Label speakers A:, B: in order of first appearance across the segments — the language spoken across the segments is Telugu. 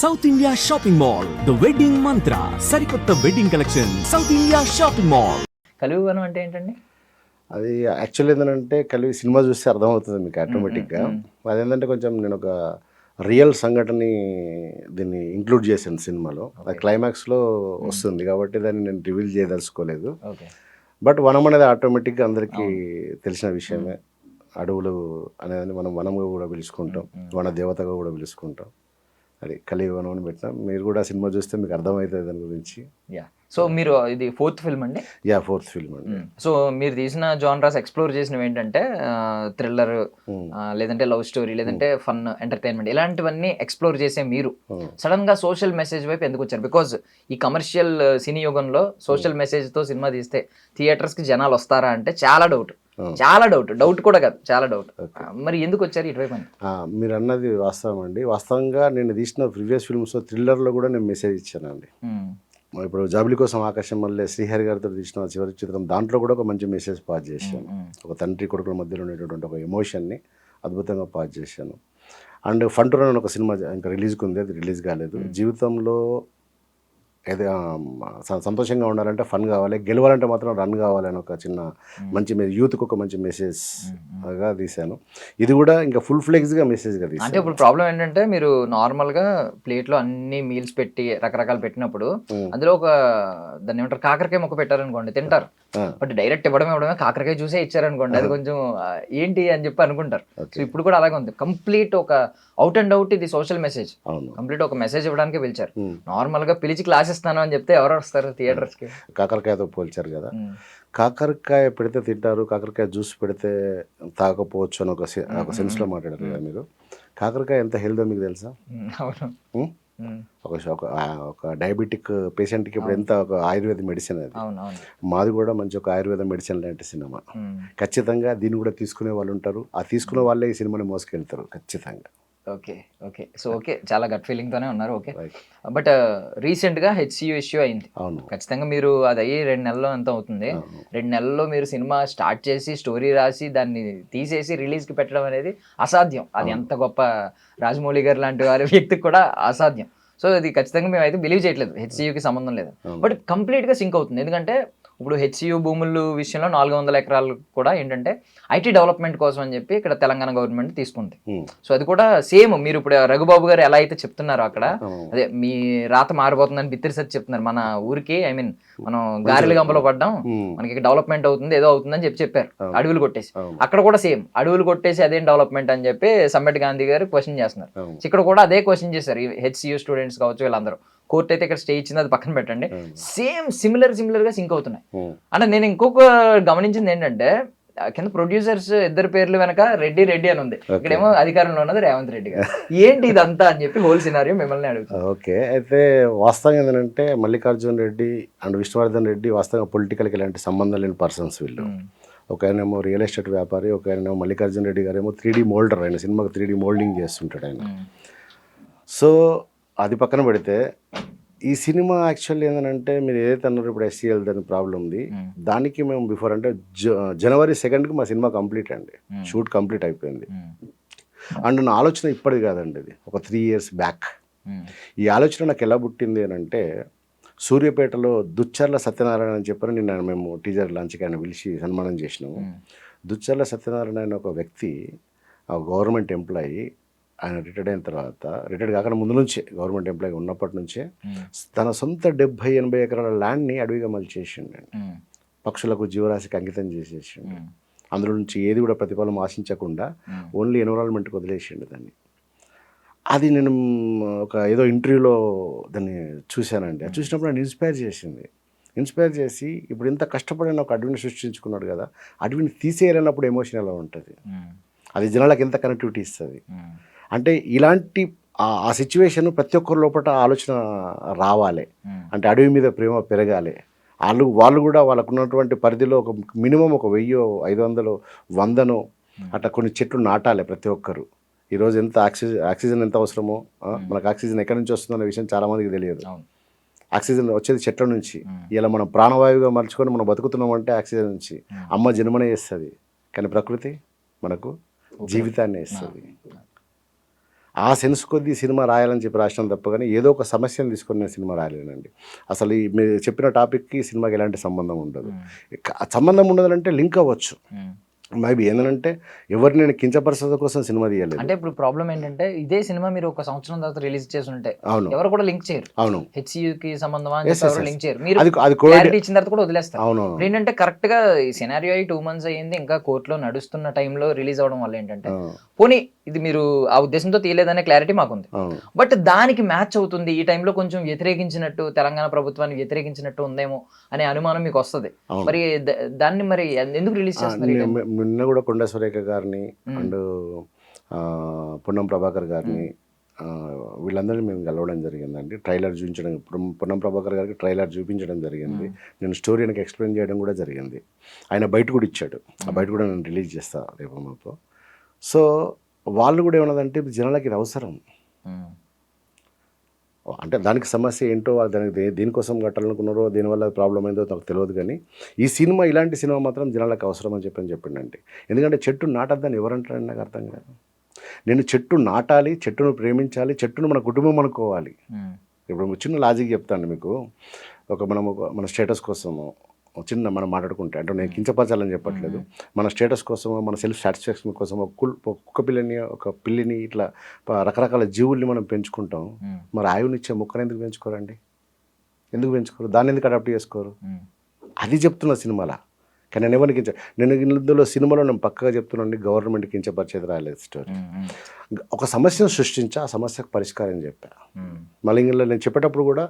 A: South India shopping mall the wedding మంత్ర సరికొత్త wedding collection south India shopping mall.
B: కలియుగం అంటే ఏంటండి?
C: అది యాక్చువల్లీ ఏంటంటే కలిగి సినిమా చూస్తే అర్థమవుతుంది మీకు ఆటోమేటిక్గా. అదేంటంటే కొంచెం నేను ఒక రియల్ సంఘటనని దీన్ని ఇంక్లూడ్ చేశాను సినిమాలో. అది క్లైమాక్స్లో వస్తుంది కాబట్టి దాన్ని నేను రివీల్ చేయదలుచుకోలేదు. బట్ వనం అనేది ఆటోమేటిక్గా అందరికీ తెలిసిన విషయమే. అడవులు అనేది మనం వనంగా కూడా పిలుచుకుంటాం, వన దేవతగా కూడా పిలుచుకుంటాం. అది కలియుగం అని పెట్టినాం. మీరు కూడా సినిమా చూస్తే మీకు అర్థమవుతుంది దాని గురించి.
B: సో మీరు ఇది 4th ఫిల్మ్ అండి?
C: 4th ఫిల్మ్ అండి.
B: సో మీరు తీసిన జానరాస్ ఎక్స్ప్లోర్ చేసినవి ఏంటంటే థ్రిల్లర్, లేదంటే లవ్ స్టోరీ, లేదంటే ఫన్, ఎంటర్టైన్మెంట్, ఇలాంటివన్నీ ఎక్స్ప్లోర్ చేసే మీరు సడన్ గా సోషల్ మెసేజ్ వైపు ఎందుకు వచ్చారు? బికాజ్ ఈ కమర్షియల్ సినీ యుగంలో సోషల్ మెసేజ్ తో సినిమా తీస్తే థియేటర్స్ కి జనాలు వస్తారా అంటే చాలా డౌట్ కూడా కాదు, చాలా డౌట్. మరి ఎందుకు వచ్చారు ఇటువైపు?
C: మీరు అన్నది వాస్తవం అండి. వాస్తవంగా నేను తీసిన ప్రీవియస్ ఫిల్మ్స్ థ్రిల్లర్లో కూడా నేను మెసేజ్ ఇచ్చానండి. ఇప్పుడు జాబిలి కోసం ఆకాశం మళ్ళీ శ్రీహరి గారితో తీసిన చివరి చిత్రం, దాంట్లో కూడా ఒక మంచి మెసేజ్ పాస్ చేశాను. ఒక తండ్రి కొడుకుల మధ్యలో ఉండేటటువంటి ఒక ఎమోషన్ని అద్భుతంగా పాస్ చేశాను. అండ్ ఫన్ టు రన్ అని ఒక సినిమా ఇంకా రిలీజ్కి ఉంది, అది రిలీజ్ కాలేదు. జీవితంలో ఏదో సంతోషంగా ఉండాలంటే ఫన్ కావాలి, గెలవాలంటే మాత్రం రన్ కావాలని ఒక చిన్న మంచి యూత్కి ఒక మంచి మెసేజ్గా తీశాను. ఇది కూడా ఇంకా ఫుల్ ఫ్లెక్స్గా మెసేజ్గా తీసాను.
B: అంటే ఇప్పుడు ప్రాబ్లం ఏంటంటే మీరు నార్మల్గా ప్లేట్లో అన్ని మీల్స్ పెట్టి రకరకాలు పెట్టినప్పుడు అందులో ఒక దాన్ని ఏమంటారు కాకరకాయ మొక్క పెట్టారనుకోండి, తింటారు. బట్ డైరెక్ట్ ఇవ్వడమే కాకరకాయ చూసే ఇచ్చారనుకోండి, అది కొంచెం ఏంటి అని చెప్పి అనుకుంటారు. సో ఇప్పుడు కూడా అలాగే ఉంది. కంప్లీట్ ఒక అవుట్ అండ్ అవుట్ ఇది సోషల్ మెసేజ్, కంప్లీట్ ఒక మెసేజ్ ఇవ్వడానికి పిలిచారు. నార్మల్ గా పిలిచి క్లాస్ ఇస్తాను అని చెప్తే ఎవరు వస్తారు థియేటర్స్ కి?
C: కాకరకాయతో పోల్చారు కదా, కాకరకాయ పెడితే తింటారు, కాకరకాయ జ్యూస్ పెడితే తాగకపోవచ్చు అని ఒక సెన్స్లో మాట్లాడారు కదా మీరు. కాకరకాయ ఎంత హెల్త్ మీకు తెలుసా? ఒక డయాబెటిక్ పేషెంట్కి ఇప్పుడు ఎంత ఒక ఆయుర్వేద మెడిసిన్ అది. మాది కూడా మంచి ఒక ఆయుర్వేద మెడిసిన్ లాంటి సినిమా. ఖచ్చితంగా దీన్ని కూడా తీసుకునే వాళ్ళు ఉంటారు, ఆ తీసుకునే వాళ్ళే ఈ సినిమాని మోసుకెళ్తారు ఖచ్చితంగా.
B: ఓకే సో చాలా గట్ ఫీలింగ్ తోనే ఉన్నారు. ఓకే, బట్ రీసెంట్ గా HCU ఇష్యూ అయింది. ఖచ్చితంగా మీరు అది అయ్యి 2 నెలల్లో ఎంత అవుతుంది, 2 నెలల్లో మీరు సినిమా స్టార్ట్ చేసి స్టోరీ రాసి దాన్ని తీసేసి రిలీజ్ కి పెట్టడం అనేది అసాధ్యం. అది ఎంత గొప్ప రాజమౌళి గారు లాంటి వారి వ్యక్తికి కూడా అసాధ్యం. సో ఇది ఖచ్చితంగా మేము అయితే బిలీవ్ చేయట్లేదు, HCUకి సంబంధం లేదు. బట్ కంప్లీట్ గా సింక్ అవుతుంది. ఎందుకంటే ఇప్పుడు HCU భూముల విషయంలో 400 ఎకరాలు కూడా ఏంటంటే ఐటీ డెవలప్మెంట్ కోసం అని చెప్పి ఇక్కడ తెలంగాణ గవర్నమెంట్ తీసుకుంది. సో అది కూడా సేమ్ మీరు ఇప్పుడు రఘుబాబు గారు ఎలా అయితే చెప్తున్నారో అక్కడ, అదే మీ రాత మారిపోతుందని బిత్తిరి సత్తి చెప్తున్నారు. మన ఊరికి మనం గారెల గంపలో పడ్డాం, మనకి డెవలప్మెంట్ అవుతుంది ఏదో అవుతుందని చెప్పారు అడవులు కొట్టేసి. అక్కడ కూడా సేమ్ అడవులు కొట్టేసి అదేం డెవలప్మెంట్ అని చెప్పి సమ్మెట్ గాంధీ గారు క్వశ్చన్ చేస్తున్నారు. ఇక్కడ కూడా అదే క్వశ్చన్ చేశారు HCU స్టూడెంట్స్ కావచ్చు వీళ్ళందరూ. కోర్టు అయితే ఇక్కడ స్టే ఇచ్చింది, అది పక్కన పెట్టండి. సేమ్ సిమిలర్ గా సింక్ అవుతున్నాయి. అంటే నేను ఇంకొక గమనించింది ఏంటంటే కింద ప్రొడ్యూసర్స్ ఇద్దరు పేర్లు వెనక రెడ్డి అని ఉంది, ఇక్కడేమో అధికారంలో ఉన్నది రేవంత్ రెడ్డి గారు. ఏంటి ఇదంతా అని చెప్పి హోల్ సినారియో మిమ్మల్ని అడుగుతాను.
C: ఓకే, అయితే వాస్తవంగా ఏంటంటే మల్లికార్జున్ రెడ్డి అండ్ విష్ణువర్ధన్ రెడ్డి వాస్తవంగా పొలిటికల్కి ఎలాంటి సంబంధం లేని పర్సన్స్ వీళ్ళు. ఒక ఆయనేమో రియల్ ఎస్టేట్ వ్యాపారి, ఒక ఆయనేమో మల్లికార్జున్ రెడ్డి గారు ఏమో 3D మోల్డర్, ఆయన సినిమాకి 3D మోల్డింగ్ చేస్తుంటాడు ఆయన. సో అది పక్కన పెడితే ఈ సినిమా యాక్చువల్లీ ఏంటంటే మీరు ఏదైతే అన్నారు ఇప్పుడు SCL దాని ప్రాబ్లం ఉంది, దానికి మేము బిఫోర్ అంటే జనవరి 2కి మా సినిమా కంప్లీట్ అండి, షూట్ కంప్లీట్ అయిపోయింది. అండ్ నా ఆలోచన ఇప్పటిది కాదండి, ఇది ఒక 3 years బ్యాక్. ఈ ఆలోచన నాకు ఎలా పుట్టింది అని అంటే, సూర్యాపేటలో దుచ్చర్ల సత్యనారాయణ అని చెప్పని నిన్న మేము టీజర్ లాంచ్కి ఆయన పిలిచి సన్మానం చేసినాము. దుచ్చర్ల సత్యనారాయణ అనే ఒక వ్యక్తి, గవర్నమెంట్ ఎంప్లాయీ. ఆయన రిటైర్డ్ అయిన తర్వాత, రిటైర్డ్ కాకుండా ముందు నుంచే గవర్నమెంట్ ఎంప్లాయీ ఉన్నప్పటి నుంచే తన సొంత 70-80 ఎకరాల ల్యాండ్ని అడవిగా మలిచేసిండు. పక్షులకు జీవరాశికి అంకితం చేసేసిండు. అందులో నుంచి ఏది కూడా ప్రతిఫలం ఆశించకుండా ఓన్లీ ఎన్విరాన్మెంట్కి వదిలేసిండు దాన్ని. అది నేను ఒక ఏదో ఇంటర్వ్యూలో దాన్ని చూశానండి. అది చూసినప్పుడు నన్ను ఇన్స్పైర్ చేసి ఇప్పుడు ఇంత కష్టపడిన ఒక అడవిని సృష్టించుకున్నాడు కదా, అడవిని తీసేయాలన్నప్పుడు ఎమోషన్ ఎలా ఉంటుంది, అది జనాలకు ఎంత కనెక్టివిటీ ఇస్తుంది అంటే, ఇలాంటి ఆ సిచ్యువేషన్ ప్రతి ఒక్కరి లోపల ఆలోచన రావాలి. అంటే అడవి మీద ప్రేమ పెరగాలి. వాళ్ళు కూడా వాళ్ళకు ఉన్నటువంటి పరిధిలో ఒక మినిమం ఒక 1000, 500, 100 అట్లా కొన్ని చెట్లు నాటాలి ప్రతి ఒక్కరు. ఈరోజు ఎంత ఆక్సిజన్ ఎంత అవసరమో, మనకు ఆక్సిజన్ ఎక్కడి నుంచి వస్తుందనే విషయం చాలామందికి తెలియదు. ఆక్సిజన్ వచ్చేది చెట్ల నుంచి. ఇలా మనం ప్రాణవాయువుగా మలుచుకొని మనం బతుకుతున్నామంటే ఆక్సిజన్ నుంచి. అమ్మ జన్మనే ఇస్తుంది, కానీ ప్రకృతి మనకు జీవితాన్ని ఇస్తుంది. ఆ సెన్స్ కొద్దీ సినిమా రాయాలని చెప్పి రాసినాం తప్ప కానీ ఏదో ఒక సమస్యను తీసుకొని నేను సినిమా రాయలేనండి. అసలు ఈ మీరు చెప్పిన టాపిక్కి సినిమాకి ఎలాంటి సంబంధం ఉండదు. సంబంధం ఉండదంటే లింక్ అవ్వచ్చు. మేబీ ఏంటంటే ఎవరు నేను కించపరచడం కోసం సినిమా తీయలేదు.
B: అంటే ఇప్పుడు ప్రాబ్లం ఏంటంటే ఇదే సినిమా మీరు ఒక సంవత్సరం తర్వాత రిలీజ్ చేసి ఉంటే
C: అవును
B: ఎవరు కూడా లింక్ చేయరు.
C: అవును
B: హెచ్సియుకి సంబంధమా
C: Yes, yes, yes.
B: లింక్ చేయరు. మీరు
C: అది
B: క్లారిటీ ఇచ్చిన తర్వాత కూడా వదిలేస్తారు.
C: అవును
B: ఇప్పుడు ఏంటంటే కరెక్ట్ గా ఈ సినారియో అయ్యి 2 months అయ్యింది, ఇంకా కోర్టులో నడుస్తున్న టైంలో రిలీజ్ అవడం వల్ల ఏంటంటే పోనీ ఇది మీరు ఆ ఉద్దేశంతో తీయలేదనే క్లారిటీ మాకుంది.
C: అవును
B: బట్ దానికి మ్యాచ్ అవుతుంది, ఈ టైంలో కొంచెం వ్యతిరేకించినట్టు, తెలంగాణ ప్రభుత్వాన్ని వ్యతిరేకించినట్టు ఉందేమో అనే అనుమానం మీకు వస్తుంది.
C: అవును.
B: మరి దాన్ని మరి ఎందుకు రిలీజ్ చేస్తున్నారు? ఈ time?
C: నిన్న కూడా కొండ సురేఖ గారిని అండ్ పొన్నం ప్రభాకర్ గారిని వీళ్ళందరినీ మేము కలవడం జరిగిందండి. ట్రైలర్ చూపించడం, పొన్నం ప్రభాకర్ గారికి ట్రైలర్ చూపించడం జరిగింది. నేను స్టోరీ నాకు ఎక్స్ప్లెయిన్ చేయడం కూడా జరిగింది. ఆయన బయట కూడా ఇచ్చాడు. ఆ బయట కూడా నేను రిలీజ్ చేస్తాను రేపు మాకు. సో వాళ్ళు కూడా ఏమన్నదంటే జనాలకి ఇది అవసరం అంటే దానికి సమస్య ఏంటో దానికి దేనికోసం కట్టాలనుకున్నారో దీనివల్ల ప్రాబ్లం అయిందో నాకు తెలియదు. కానీ ఈ సినిమా ఇలాంటి సినిమా మాత్రం జనాలకు అవసరం అని చెప్పిండండి. ఎందుకంటే చెట్టు నాటద్దని ఎవరంటారని నాకు అర్థం కాదు. నేను చెట్టు నాటాలి, చెట్టును ప్రేమించాలి, చెట్టును మన కుటుంబం అనుకోవాలి. ఇప్పుడు చిన్న లాజిక్ చెప్తాను మీకు. మన స్టేటస్ కోసము చిన్న మనం మాట్లాడుకుంటే, అంటే నేను కించపరచాలని చెప్పట్లేదు, మన స్టేటస్ కోసమో మన సెల్ఫ్ సాటిస్ఫాక్షన్ కోసమో కుక్క పిల్లని ఒక పిల్లిని ఇట్లా రకరకాల జీవుల్ని మనం పెంచుకుంటాం. మరి ఆయువునిచ్చే మొక్కను ఎందుకు పెంచుకోరండి? ఎందుకు పెంచుకోరు? దాన్ని ఎందుకు అడాప్ట్ చేసుకోరు? అది చెప్తున్న సినిమాలో. కానీ నేను ఎవరిని నేను ఇందులో సినిమాలో నేను పక్కగా చెప్తున్నాను, గవర్నమెంట్ కించపరిచేది రాలేదు స్టోరీ. ఒక సమస్యను సృష్టించి ఆ సమస్యకు పరిష్కారం చెప్పా. మళ్ళీ ఇందులో నేను చెప్పేటప్పుడు కూడా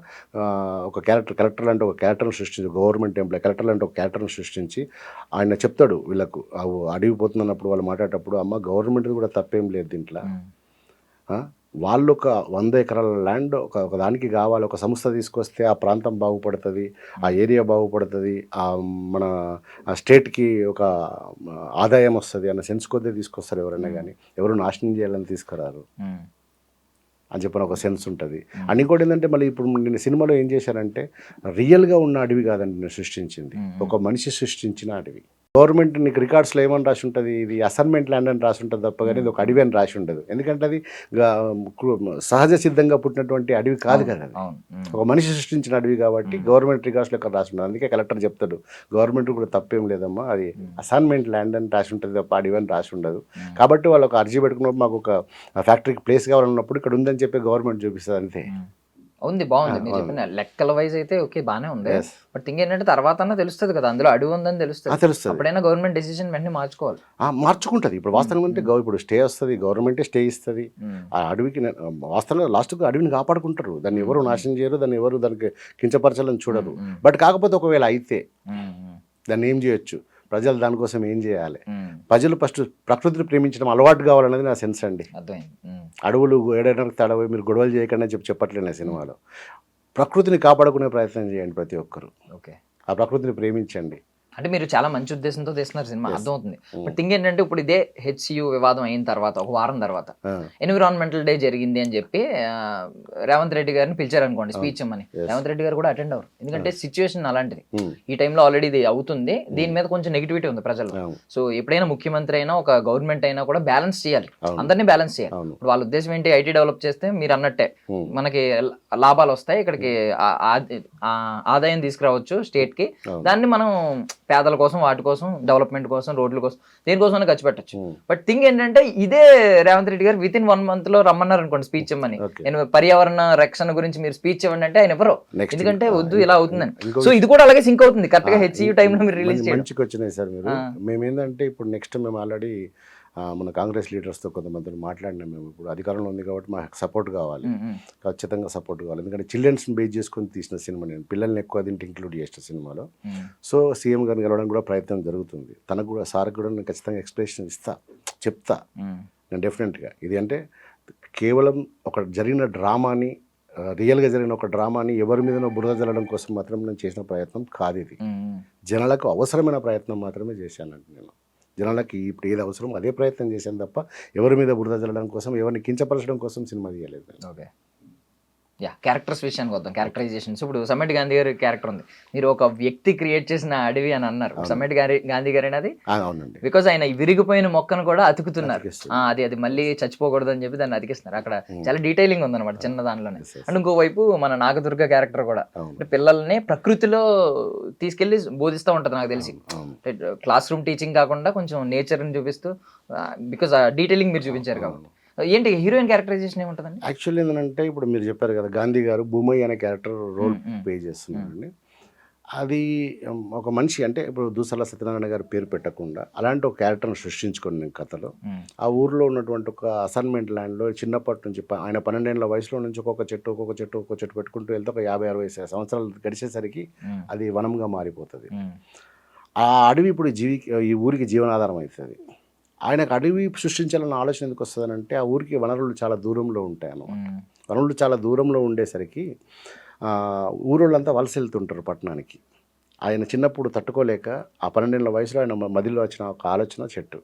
C: ఒక కలెక్టర్ లాంటి ఒక క్యారెక్టర్ని సృష్టించి, గవర్నమెంట్ ఎంప్లాయ్ కలెక్టర్ లాంటి ఒక క్యారెక్టర్ని సృష్టించి ఆయన చెప్తాడు వీళ్ళకు అడవి పోతున్నప్పుడు వాళ్ళు మాట్లాడేటప్పుడు, అమ్మ గవర్నమెంట్ కూడా తప్పేం లేదు దీంట్లో, వాళ్ళు ఒక 100 ఎకరాల ల్యాండ్ ఒక దానికి కావాలి, ఒక సంస్థ తీసుకొస్తే ఆ ప్రాంతం బాగుపడుతుంది, ఆ ఏరియా బాగుపడుతుంది, మన స్టేట్కి ఒక ఆదాయం వస్తుంది అన్న సెన్స్ కొద్దే తీసుకొస్తారు ఎవరైనా. కానీ ఎవరు నాశనం చేయాలని తీసుకురారు అని చెప్పిన ఒక సెన్స్ ఉంటుంది. అని కూడా ఏంటంటే మళ్ళీ ఇప్పుడు నేను సినిమాలో ఏం చేశానంటే రియల్గా ఉన్న అడవి కాదండి నేను సృష్టించింది, ఒక మనిషి సృష్టించిన అడవి. గవర్నమెంట్ నీకు రికార్డ్స్లో ఏమని రాసి ఉంటుంది, ఇది అసైన్మెంట్ ల్యాండ్ అని రాసి ఉంటుంది తప్ప కానీ ఇది ఒక అడవి అని రాసి ఉండదు. ఎందుకంటే అది సహజ సిద్ధంగా పుట్టినటువంటి అడవి కాదు కదా, అది ఒక మనిషి సృష్టించిన అడవి కాబట్టి గవర్నమెంట్ రికార్డ్స్లో ఇక్కడ రాసి ఉంటుంది. అందుకే కలెక్టర్ చెప్తాడు గవర్నమెంట్ కూడా తప్పేం లేదమ్మా, అది అసైన్మెంట్ ల్యాండ్ అని రాసి ఉంటుంది తప్ప అడవి అని రాసి ఉండదు. కాబట్టి వాళ్ళు ఒక అర్జీ పెట్టుకున్నప్పుడు మాకు ఒక ఫ్యాక్టరీకి ప్లేస్ కావాలన్నప్పుడు ఇక్కడ ఉందని చెప్పి గవర్నమెంట్ చూపిస్తుంది అంతే.
B: ఉంది, బాగుంది. మీరు చెప్పిన లెక్కల వైజ్ అయితే ఓకే బాగానే ఉంది. బట్ థింగ్ ఏంటంటే తర్వాత తెలుస్తుంది కదా అందులో అడుగు ఉందని తెలుస్తుంది. అప్పుడైనా గవర్నమెంట్ డెసిషన్ వెంటనే మార్చుకోవాలి.
C: మార్చుకుంటుంది. ఇప్పుడు వాస్తవం అంటే ఇప్పుడు స్టే వస్తుంది, గవర్నమెంటే స్టే ఇస్తుంది. ఆ అడవికి వాస్తవంలో లాస్ట్కు అడవిని కాపాడుకుంటారు, దాన్ని ఎవరు నాశనం చేయరు, దాన్ని ఎవరు దానికి కించపరచాలని చూడరు. బట్ కాకపోతే ఒకవేళ అయితే దాన్ని ఏం చేయొచ్చు, ప్రజలు దానికోసం ఏం చేయాలి, ప్రజలు ఫస్ట్ ప్రకృతిని ప్రేమించడం అలవాటు కావాలనేది నా సెన్స్ అండి. అడవులు ఏడడానికి తడవి మీరు గొడవలు చేయకుండా చెప్పట్లేదు సినిమాలో. ప్రకృతిని కాపాడుకునే ప్రయత్నం చేయండి ప్రతి ఒక్కరు.
B: ఓకే,
C: ఆ ప్రకృతిని ప్రేమించండి.
B: అంటే మీరు చాలా మంచి ఉద్దేశంతో తీస్తున్నారు సినిమా, అర్థమవుతుంది. బట్ థింగ్ ఏంటంటే ఇప్పుడు ఇదే హెచ్సియు వివాదం అయిన తర్వాత ఒక వారం తర్వాత ఎన్విరాన్మెంటల్ డే జరిగింది అని చెప్పి రేవంత్ రెడ్డి గారిని పిలిచారు అనుకోండి స్పీచ్ ఇమ్మని. రేవంత్ రెడ్డి గారు కూడా అటెండ్ అవ్వరు, ఎందుకంటే సిచ్యువేషన్ అలాంటిది. ఈ టైంలో ఆల్రెడీ ఇది అవుతుంది, దీని మీద కొంచెం నెగిటివిటీ ఉంది ప్రజలు. సో ఎప్పుడైనా ముఖ్యమంత్రి అయినా ఒక గవర్నమెంట్ అయినా కూడా బ్యాలెన్స్ చేయాలి, అందరినీ బ్యాలెన్స్ చేయాలి. ఇప్పుడు వాళ్ళ ఉద్దేశం ఏంటి, ఐటీ డెవలప్ చేస్తే మీరు అన్నట్టే మనకి లాభాలు వస్తాయి, ఇక్కడికి ఆదాయం తీసుకురావచ్చు స్టేట్ కి, దాన్ని మనం పేదల కోసం, వాటి కోసం, డెవలప్మెంట్ కోసం, రోడ్ల కోసం, దేనికోసం ఖర్చు పెట్టచ్చు. బట్ థింగ్ ఏంటంటే ఇదే రేవంత్ రెడ్డి గారు వితిన్ 1 month లో రమ్మన్నారు అనుకోండి స్పీచ్ ఇవ్వమని. నేను పర్యావరణ రక్షణ గురించి మీరు స్పీచ్ ఇవ్వండి అంటే ఆయన ఎవరో, ఎందుకంటే వద్దు ఇలా అవుతుందని. సో ఇది కూడా అలాగే సింక్ అవుతుంది కరెక్ట్ గా హెచ్సియు టైంలో మీరు రిలీజ్ చేయండి.
C: మంచిగా వచ్చినాయి సార్ మీరు. మేము ఏంటంటే ఇప్పుడు నెక్స్ట్ మేము ఆల్రెడీ మన కాంగ్రెస్ లీడర్స్తో కొంతమందిని మాట్లాడినాం. మేము ఇప్పుడు అధికారంలో ఉంది కాబట్టి మాకు సపోర్ట్ కావాలి, ఖచ్చితంగా సపోర్ట్ కావాలి. ఎందుకంటే చిల్డ్రన్స్ని బేస్ చేసుకొని తీసిన సినిమా, నేను పిల్లల్ని ఎక్కువ దీంట్లో ఇంక్లూడ్ చేసిన సినిమాలో. సో సీఎం గారిని కలవడానికి కూడా ప్రయత్నం జరుగుతుంది. తనకు కూడా సార్కి కూడా నేను ఖచ్చితంగా ఎక్స్ప్లెనేషన్ చెప్తా నేను డెఫినెట్గా. ఇది అంటే కేవలం ఒక జరిగిన డ్రామాని, రియల్గా జరిగిన ఒక డ్రామాని ఎవరి మీదనో బురద జల్లడం కోసం మాత్రం నేను చేసిన ప్రయత్నం కాదు. ఇది జనాలకు అవసరమైన ప్రయత్నం మాత్రమే చేశానంటే నేను. జనాలకి ఇప్పుడు ఏది అవసరం అదే ప్రయత్నం చేశాను తప్ప ఎవరి మీద బురద జల్లడం కోసం, ఎవరిని కించపరచడం కోసం సినిమా తీయలేదు.
B: ఓకే, క్యారెక్టర్స్ విషయానికి వద్దాం. క్యారెక్టరైజేషన్స్ ఇప్పుడు సమ్మెట్ గాంధీ గారి క్యారెక్టర్ ఉంది, మీరు ఒక వ్యక్తి క్రియేట్ చేసిన అడవి అని అన్నారు. సమ్మెట్ గాంధీ గారు అది
C: అవునండి.
B: బికాస్ ఆయన విరిగిపోయిన మొక్కను కూడా అతుకుతున్నారు.
C: అతికిస్తున్నారు.
B: అది మళ్ళీ చచ్చిపోకూడదు అని చెప్పి దాన్ని అతికిస్తున్నారు. అక్కడ చాలా డీటెయిలింగ్ ఉందన్నమాట చిన్న దానిలోనే. అండ్ ఇంకోవైపు మన నాగదుర్గ క్యారెక్టర్ కూడా అంటే పిల్లల్ని ప్రకృతిలో తీసుకెళ్లి బోధిస్తూ ఉంటది నాకు తెలిసి. క్లాస్ రూమ్ టీచింగ్ కాకుండా కొంచెం నేచర్ని చూపిస్తూ, బికాస్ డీటెయిలింగ్ మీరు చూపించారు కాబట్టి. ఏంటి హీరోయిన్ క్యారెక్టరైజేషన్ ఏముంటుందండి?
C: యాక్చువల్లీ ఏంటంటే ఇప్పుడు మీరు చెప్పారు కదా గాంధీ గారు భూమయ్య అనే క్యారెక్టర్ రోల్ ప్లే చేస్తున్నారండి. అది ఒక మనిషి అంటే ఇప్పుడు దూసల సత్యనారాయణ గారి పేరు పెట్టకుండా అలాంటి ఒక క్యారెక్టర్ని సృష్టించుకోండి నేను కథలో. ఆ ఊర్లో ఉన్నటువంటి ఒక అసైన్మెంట్ ల్యాండ్లో చిన్నప్పటి నుంచి ఆయన 12 ఏళ్ల వయసులో నుంచి ఒక్కొక్క చెట్టు పెట్టుకుంటూ వెళ్తే ఒక 50-60 సంవత్సరాలు గడిచేసరికి అది వనంగా మారిపోతుంది. ఆ అడవి ఇప్పుడు ఈ ఊరికి జీవనాధారం అవుతుంది. ఆయనకు అడవి సృష్టించాలన్న ఆలోచన ఎందుకు వస్తుందనంటే ఆ ఊరికి వనరులు చాలా దూరంలో ఉంటాయి అన్నమాట. వనరులు చాలా దూరంలో ఉండేసరికి ఊరోళ్ళంతా వలస వెళ్తుంటారు పట్టణానికి. ఆయన చిన్నప్పుడు తట్టుకోలేక ఆ 12 ఏళ్ల వయసులో ఆయన మదిలో వచ్చిన ఒక ఆలోచన చెట్టు.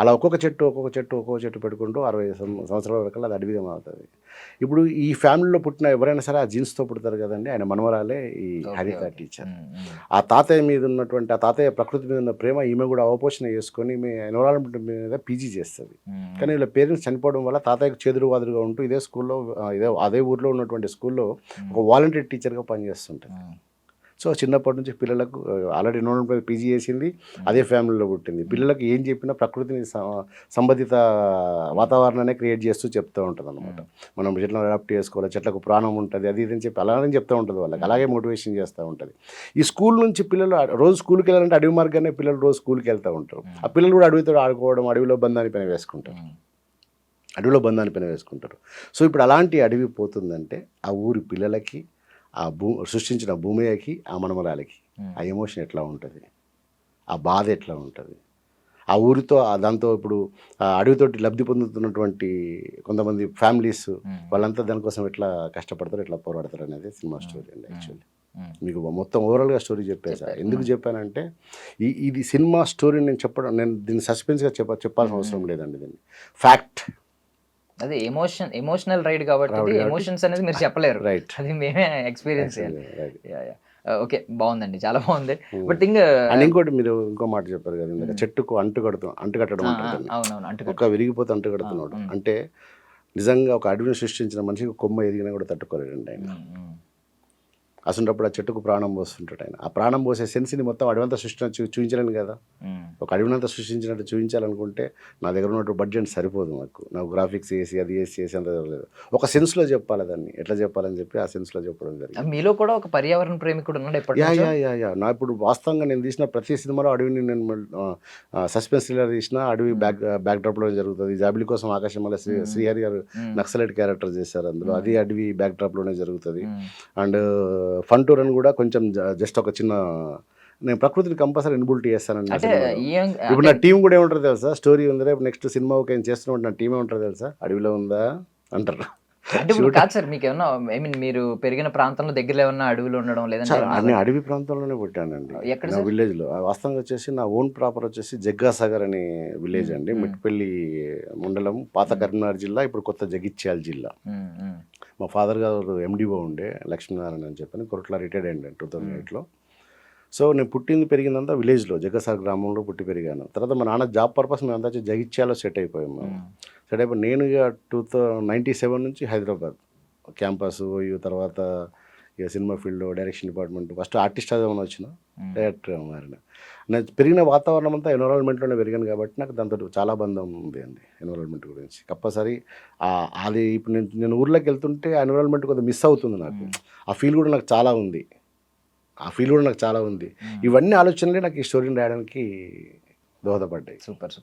C: అలా ఒక్కొక్క చెట్టు పెట్టుకుంటూ 60 సంవత్సరాల వరకు అది అడవిగా మారుతుంది. ఇప్పుడు ఈ ఫ్యామిలీలో పుట్టిన ఎవరైనా సరే ఆ జీన్స్తో పుడతారు కదండి. ఆయన మనవరాలే ఈ హరిత టీచర్. ఆ తాతయ్య మీద ఉన్నటువంటి ఆ తాతయ్య ప్రకృతి మీద ఉన్న ప్రేమ ఈమె కూడా అవపోషణ చేసుకొని ఈమె ఎన్విరాన్మెంట్ మీద పీజీ చేస్తుంది. కానీ వీళ్ళ పేరెంట్స్ చనిపోవడం వల్ల తాతయ్యకు చెదురువాదురుగా ఉంటూ అదే ఊర్లో ఉన్నటువంటి స్కూల్లో ఒక వాలంటీర్ టీచర్గా పనిచేస్తుంటుంది. సో చిన్నప్పటి నుంచి పిల్లలకు ఆల్రెడీ ఎన్విరాన్మెంట్ పీజీ చేసింది, అదే ఫ్యామిలీలో పుట్టింది. పిల్లలకు ఏం చెప్పినా ప్రకృతిని సంబంధిత వాతావరణాన్ని క్రియేట్ చేస్తూ చెప్తూ ఉంటుంది అనమాట. మనం చెట్లను అడాప్ట్ చేసుకోవాలి, చెట్లకు ప్రాణం ఉంటుంది, అది ఇది అని చెప్పి అలానే చెప్తూ ఉంటుంది వాళ్ళకి. అలాగే మోటివేషన్ చేస్తూ ఉంటుంది. ఈ స్కూల్ నుంచి పిల్లలు రోజు స్కూల్కి వెళ్ళాలంటే అడవి మార్గానే పిల్లలు రోజు స్కూల్కి వెళ్తూ ఉంటారు. ఆ పిల్లలు కూడా అడవితో ఆడుకోవడం, అడవిలో బంధాన్ని పైన వేసుకుంటారు. సో ఇప్పుడు అలాంటి అడవి పోతుందంటే ఆ ఊరి పిల్లలకి, ఆ సృష్టించిన భూమయ్యకి, ఆ మనమరాలకి ఆ ఎమోషన్ ఎట్లా ఉంటుంది, ఆ బాధ ఎట్లా ఉంటుంది, ఆ ఊరితో దాంతో ఇప్పుడు అడవితోటి లబ్ధి పొందుతున్నటువంటి కొంతమంది ఫ్యామిలీస్ వాళ్ళంతా దానికోసం ఎట్లా కష్టపడతారు, ఎట్లా పోరాడతారు అనేది సినిమా స్టోరీ అండి. యాక్చువల్లీ మీకు మొత్తం ఓవరాల్గా స్టోరీ చెప్పేసా. ఎందుకు చెప్పానంటే ఇది సినిమా స్టోరీ నేను దీన్ని సస్పెన్స్గా చెప్పాల్సిన అవసరం లేదండి. దీన్ని ఫ్యాక్ట్,
B: అదే ఎమోషనల్ రైడ్ కాబట్టి ఎమోషన్స్ అనేది మీరు చెప్పలేరు.
C: రైట్,
B: అది మేమే ఎక్స్పీరియన్స్ చేయాలి. ఓకే, బాగుందండి, చాలా బాగుంది. బట్
C: ఇంకోటి మీరు ఇంకో మాట చెప్పారు కదా, చెట్టుకు అంటు కట్టడం ఉంటుంది.
B: అవునవును,
C: ఒక విరిగిపోతే అంటు కడుతున్నాడు అంటే నిజంగా ఒక అడవిని సృష్టించిన మనిషికి కొమ్మ ఎదిగినా కూడా తట్టుకోలేడండి ఆయన. అసలున్నప్పుడు ఆ చెట్టుకు ప్రాణం పోస్తుంటాడు ఆయన. ఆ ప్రాణం పోసే సెన్స్ని మొత్తం అడవంతా చూపించలేను కదా. ఒక అడవినంతా సృష్టించినట్టు చూపించాలనుకుంటే నా దగ్గర ఉన్నట్టు బడ్జెట్ సరిపోదు. నాకు గ్రాఫిక్స్ వేసి అది వేసి అంత లేదు. ఒక సెన్స్లో చెప్పాలి, దాన్ని ఎట్లా చెప్పాలని చెప్పి ఆ సెన్స్లో చెప్పడం జరిగింది.
B: మీలో కూడా ఒక పర్యావరణ ప్రేమికుడు ఉన్నాడు.
C: నా ఇప్పుడు వాస్తవంగా నేను తీసిన ప్రతి సినిమాలో అడవిని నేను సస్పెన్స్ థ్రిల్లర్ తీసిన అడవి బ్యాక్డ్రాప్లో జరుగుతుంది. జాబిలి కోసం ఆకాశం వల్ల శ్రీహరి గారు నక్సలైట్ క్యారెక్టర్ చేశారు అందులో, అది అడవి బ్యాక్డ్రాప్లోనే జరుగుతుంది. అండ్ ఫన్ టూర్ అని కూడా కొంచెం జస్ట్ ఒక చిన్న నేను ప్రకృతిని కంపల్సరీ ఇన్బుల్ట్ చేస్తానండి. ఇప్పుడు నా టీం కూడా ఏమంటారు తెలుసా, స్టోరీ ఉంది రేపు నెక్స్ట్ సినిమా ఒక ఏం చేస్తున్నా నా టీం ఏమంటారు తెలుసా, అడవిలో ఉందా అంటారు.
B: అంటే కాదు సార్, మీకు ఏమన్నా మీరు పెరిగిన ప్రాంతంలో దగ్గరలో ఏమన్నా అడవిలో ఉండడం లేదంటే?
C: నేను అడవి ప్రాంతంలోనే పుట్టానండి, నా విలేజ్లో. వాస్తవంగా వచ్చేసి నా ఓన్ ప్రాపర్ వచ్చేసి జగ్గాసాగర్ అనే విలేజ్ అండి, మిట్పల్లి మండలం, పాత కరీంనగర్ జిల్లా, ఇప్పుడు కొత్త జగిత్యాల జిల్లా. మా ఫాదర్ గారు ఎండిఓ ఉండే, లక్ష్మీనారాయణ అని చెప్పని, కొరట్ల రిటైర్డ్ అయ్యండి 2008లో. సో నేను పుట్టింది పెరిగిందంతా విలేజ్లో, జగ్గసాగర్ గ్రామంలో పుట్టి పెరిగాను. తర్వాత మా నాన్న జాబ్ పర్పస్ మేము అంతా జగిత్యాలో సెట్ అయిపోయాము. సెట్ అయిపోయి నేను ఇక 1997 నుంచి హైదరాబాద్ క్యాంపస్ తర్వాత ఇక సినిమా ఫీల్డ్లో డైరెక్షన్ డిపార్ట్మెంట్, ఫస్ట్ ఆర్టిస్ట్ అదేమని వచ్చిన డైరెక్టర్ మారిన. నేను పెరిగిన వాతావరణం అంతా ఎన్విరాన్మెంట్లోనే పెరిగాను కాబట్టి నాకు దాంతో చాలా బంధం ఉంది అండి ఎన్విరాన్మెంట్ గురించి. కంపల్సరీ అది ఇప్పుడు నేను ఊర్లోకి వెళ్తుంటే ఆ ఎన్విరాన్మెంట్ కొద్దిగా మిస్ అవుతుంది నాకు. ఆ ఫీల్ కూడా నాకు చాలా ఉంది. ఇవన్నీ ఆలోచనలే నాకు ఈ స్టోరీని రాయడానికి దోహదపడ్డాయి.
B: సూపర్.